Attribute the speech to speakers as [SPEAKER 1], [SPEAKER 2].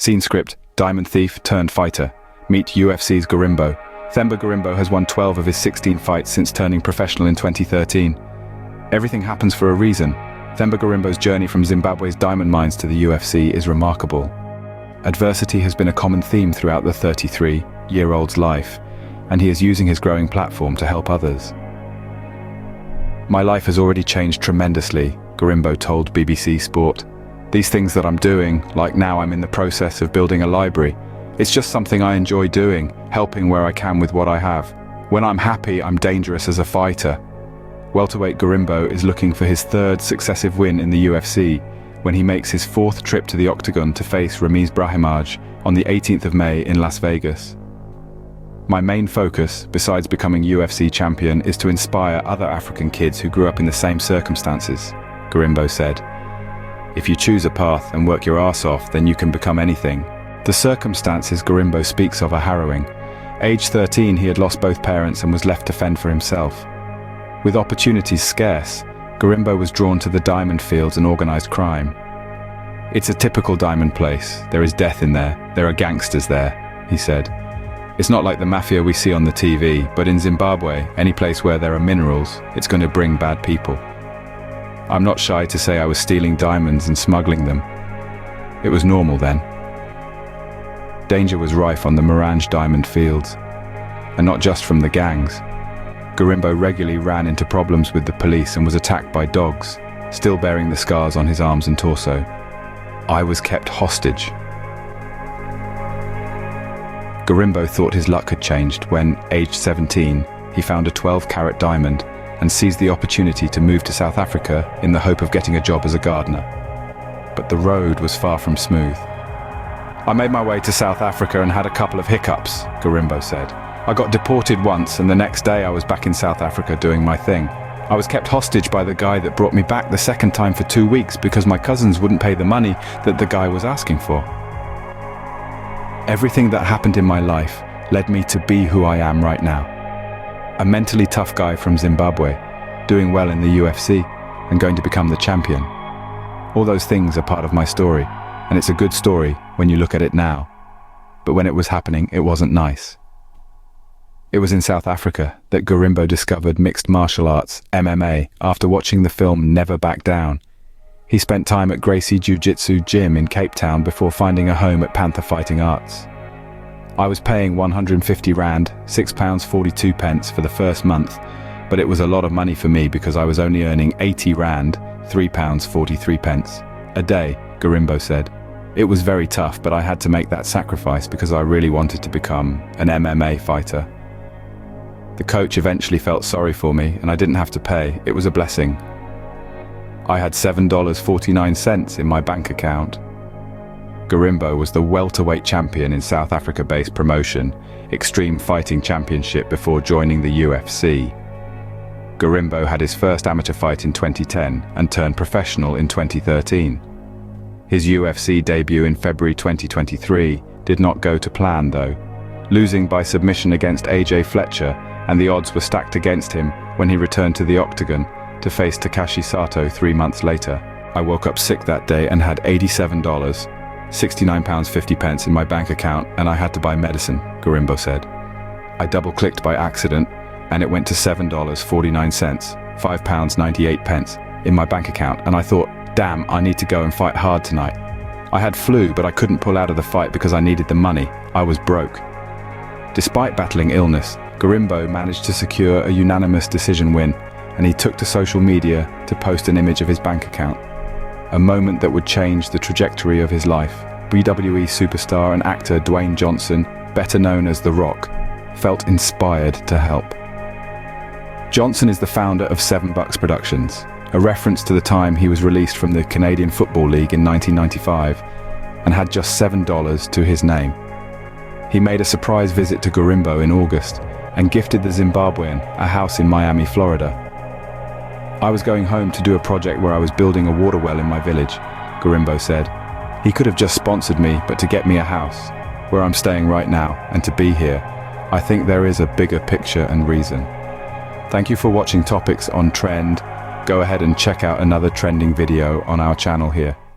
[SPEAKER 1] Scene script, diamond thief turned fighter. Meet UFC's Gorimbo. Themba Gorimbo has won 12 of his 16 fights since turning professional in 2013. Everything happens for a reason. Themba Gorimbo's journey from Zimbabwe's diamond mines to the UFC is remarkable. Adversity has been a common theme throughout the 33-year-old's life, and he is using his growing platform to help others. "My life has already changed tremendously," Gorimbo told BBC Sport. "These things that I'm doing, like now I'm in the process of building a library. It's just something I enjoy doing, helping where I can with what I have. When I'm happy, I'm dangerous as a fighter." Welterweight Gorimbo is looking for his third successive win in the UFC when he makes his fourth trip to the octagon to face Ramiz Brahimaj on the 18th of May in Las Vegas. "My main focus, besides becoming UFC champion, is to inspire other African kids who grew up in the same circumstances," Gorimbo said. "If you choose a path and work your ass off, then you can become anything." The circumstances Gorimbo speaks of are harrowing. Age 13, he had lost both parents and was left to fend for himself. With opportunities scarce, Gorimbo was drawn to the diamond fields and organized crime. "It's a typical diamond place. There is death in there. There are gangsters there," he said. "It's not like the mafia we see on the TV, but in Zimbabwe, any place where there are minerals, it's going to bring bad people. I'm not shy to say I was stealing diamonds and smuggling them. It was normal then." Danger was rife on the Marange diamond fields, and not just from the gangs. Gorimbo regularly ran into problems with the police and was attacked by dogs, still bearing the scars on his arms and torso. "I was kept hostage." Gorimbo thought his luck had changed when, aged 17, he found a 12-carat diamond and seized the opportunity to move to South Africa in the hope of getting a job as a gardener. But the road was far from smooth. "I made my way to South Africa and had a couple of hiccups," Gorimbo said. "I got deported once, and the next day I was back in South Africa doing my thing. I was kept hostage by the guy that brought me back the second time for 2 weeks because my cousins wouldn't pay the money that the guy was asking for. Everything that happened in my life led me to be who I am right now. A mentally tough guy from Zimbabwe, doing well in the UFC, and going to become the champion. All those things are part of my story, and it's a good story when you look at it now. But when it was happening, it wasn't nice." It was in South Africa that Gorimbo discovered mixed martial arts, MMA, after watching the film Never Back Down. He spent time at Gracie Jiu-Jitsu Gym in Cape Town before finding a home at Panther Fighting Arts. "I was paying 150 Rand, £6.42 for the first month, but it was a lot of money for me because I was only earning 80 Rand, £3.43 a day," Gorimbo said. "It was very tough, but I had to make that sacrifice because I really wanted to become an MMA fighter. The coach eventually felt sorry for me and I didn't have to pay. It was a blessing. I had $7.49 in my bank account." Gorimbo was the welterweight champion in South Africa-based promotion, Extreme Fighting Championship, before joining the UFC. Gorimbo had his first amateur fight in 2010 and turned professional in 2013. His UFC debut in February 2023 did not go to plan though, losing by submission against AJ Fletcher, and the odds were stacked against him when he returned to the octagon to face Takashi Sato 3 months later. "I woke up sick that day and had $87, £69.50 in my bank account, and I had to buy medicine," Gorimbo said. "I double-clicked by accident and it went to $7.49, £5.98 in my bank account, and I thought, damn, I need to go and fight hard tonight. I had flu, but I couldn't pull out of the fight because I needed the money. I was broke." Despite battling illness, Gorimbo managed to secure a unanimous decision win, and he took to social media to post an image of his bank account. A moment that would change the trajectory of his life. WWE superstar and actor Dwayne Johnson, better known as The Rock, felt inspired to help. Johnson is the founder of $7 Productions, a reference to the time he was released from the Canadian Football League in 1995 and had just $7 to his name. He made a surprise visit to Gorimbo in August and gifted the Zimbabwean a house in Miami, Florida. "I was going home to do a project where I was building a water well in my village," Gorimbo said. "He could have just sponsored me, but to get me a house, where I'm staying right now, and to be here, I think there is a bigger picture and reason." Thank you for watching Topics on Trend. Go ahead and check out another trending video on our channel here.